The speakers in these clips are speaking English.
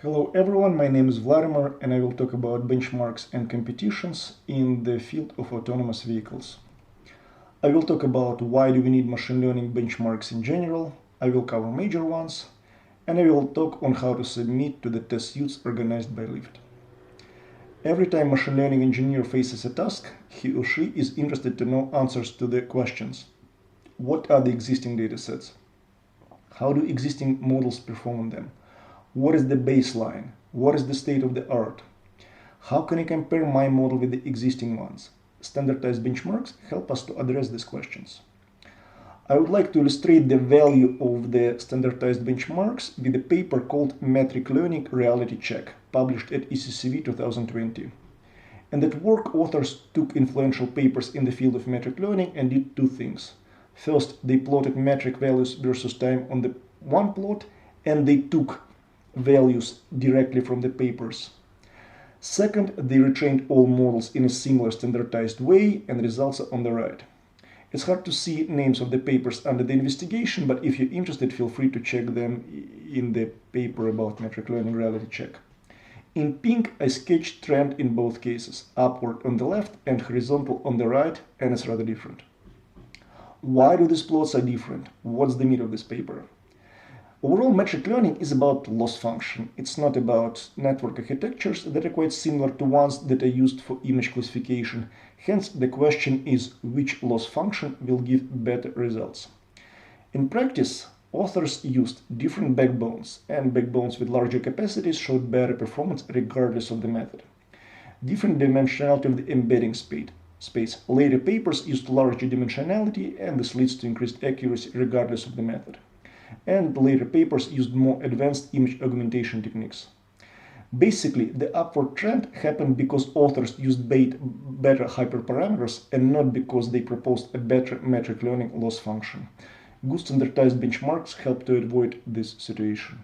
Hello everyone, my name is Vladimir and I will talk about benchmarks and competitions in the field of autonomous vehicles. I will talk about why do we need machine learning benchmarks in general, I will cover major ones, and I will talk on how to submit to the test suites organized by Lyft. Every time machine learning engineer faces a task, he or she is interested to know answers to the questions. What are the existing datasets? How do existing models perform on them? What is the baseline? What is the state of the art? How can I compare my model with the existing ones? Standardized benchmarks help us to address these questions. I would like to illustrate the value of the standardized benchmarks with a paper called Metric Learning Reality Check, published at ECCV 2020. In that work, authors took influential papers in the field of metric learning and did two things. First, they plotted metric values versus time on the one plot, and they took values directly from the papers. Second, they retrained all models in a similar standardized way, and results are on the right. It's hard to see names of the papers under the investigation, but if you're interested, feel free to check them in the paper about metric learning reality check. In pink, I sketched trend in both cases, upward on the left and horizontal on the right, and it's rather different. Why do these plots are different? What's the meat of this paper? Overall, metric learning is about loss function. It's not about network architectures that are quite similar to ones that are used for image classification. Hence, the question is which loss function will give better results. In practice, authors used different backbones, and backbones with larger capacities showed better performance regardless of the method. Different dimensionality of the embedding space. Later papers used larger dimensionality, and this leads to increased accuracy regardless of the method. And later papers used more advanced image augmentation techniques. Basically, the upward trend happened because authors used better hyperparameters and not because they proposed a better metric learning loss function. Good standardized benchmarks help to avoid this situation.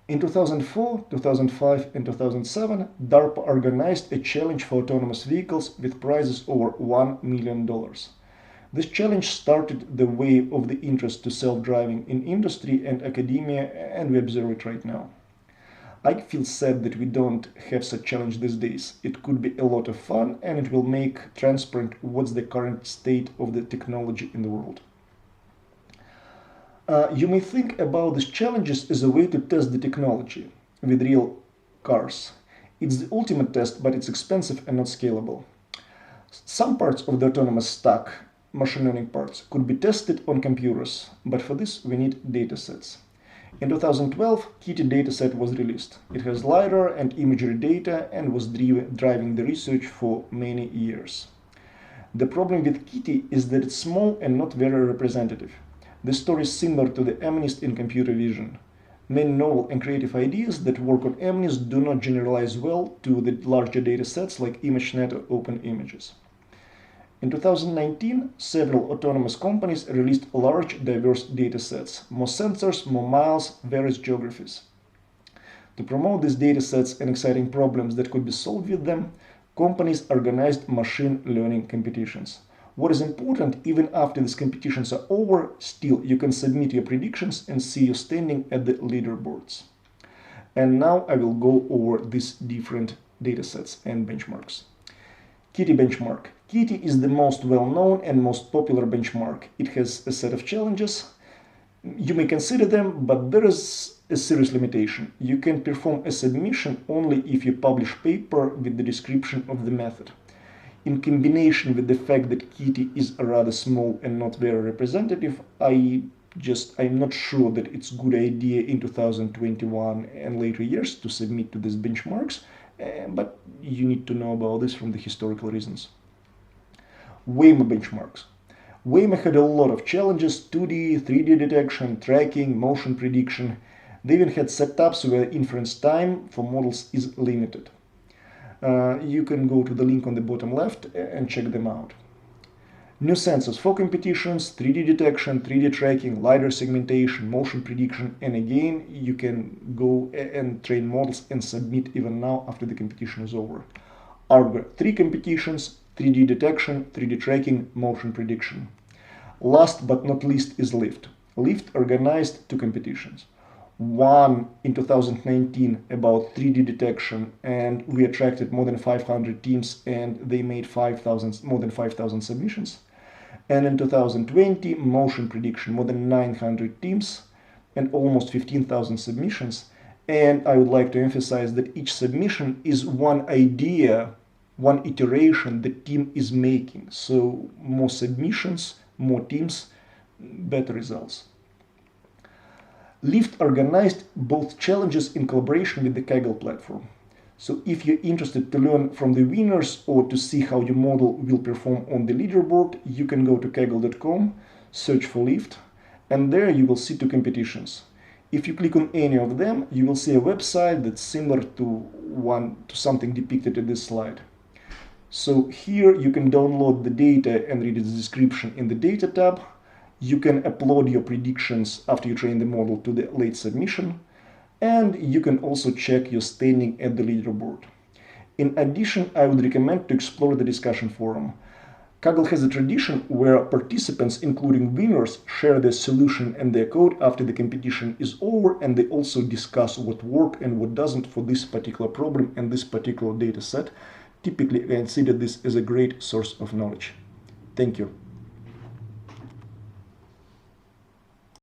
In 2004, 2005, and 2007, DARPA organized a challenge for autonomous vehicles with prizes over $1 million. This challenge started the wave of the interest to self-driving in industry and academia, and we observe it right now. I feel sad that we don't have such challenge these days. It could be a lot of fun, and it will make transparent what's the current state of the technology in the world. You may think about these challenges as a way to test the technology with real cars. It's the ultimate test, but it's expensive and not scalable. Some parts of the autonomous stack, machine learning parts, could be tested on computers, but for this we need datasets. In 2012, Kitty dataset was released. It has LiDAR and imagery data and was driving the research for many years. The problem with Kitty is that it's small and not very representative. The story is similar to the MNIST in computer vision. Many novel and creative ideas that work on MNIST do not generalize well to the larger datasets like ImageNet or OpenImages. In 2019, several autonomous companies released large, diverse datasets, more sensors, more miles, various geographies. To promote these datasets and exciting problems that could be solved with them, companies organized machine learning competitions. What is important, even after these competitions are over, still you can submit your predictions and see you standing at the leaderboards. And now I will go over these different datasets and benchmarks. Kitty benchmark. Kitty is the most well-known and most popular benchmark. It has a set of challenges. You may consider them, but there is a serious limitation. You can perform a submission only if you publish paper with the description of the method. In combination with the fact that Kitty is rather small and not very representative, I'm not sure that it's a good idea in 2021 and later years to submit to these benchmarks, but you need to know about this from the historical reasons. Waymo benchmarks. Waymo had a lot of challenges: 2D, 3D detection, tracking, motion prediction. They even had setups where inference time for models is limited. You can go to the link on the bottom left and check them out. New sensors for competitions: 3D detection, 3D tracking, LiDAR segmentation, motion prediction, and again, you can go and train models and submit even now after the competition is over. Hardware: 3 competitions, 3D detection, 3D tracking, motion prediction. Last but not least is Lyft. Lyft organized 2 competitions. one in 2019 about 3D detection, and we attracted more than 500 teams and they made more than 5,000 submissions. And in 2020, motion prediction, more than 900 teams and almost 15,000 submissions. And I would like to emphasize that each submission is one idea, one iteration the team is making. So more submissions, more teams, better results. Lyft organized both challenges in collaboration with the Kaggle platform. So if you're interested to learn from the winners or to see how your model will perform on the leaderboard, you can go to kaggle.com, search for Lyft, and there you will see two competitions. If you click on any of them, you will see a website that's similar to something depicted in this slide. So here you can download the data and read its description in the Data tab. You can upload your predictions after you train the model to the late submission, and you can also check your standing at the leaderboard. In addition, I would recommend to explore the discussion forum. Kaggle has a tradition where participants, including winners, share their solution and their code after the competition is over, and they also discuss what worked and what doesn't for this particular problem and this particular data set. Typically, I consider this as a great source of knowledge. Thank you.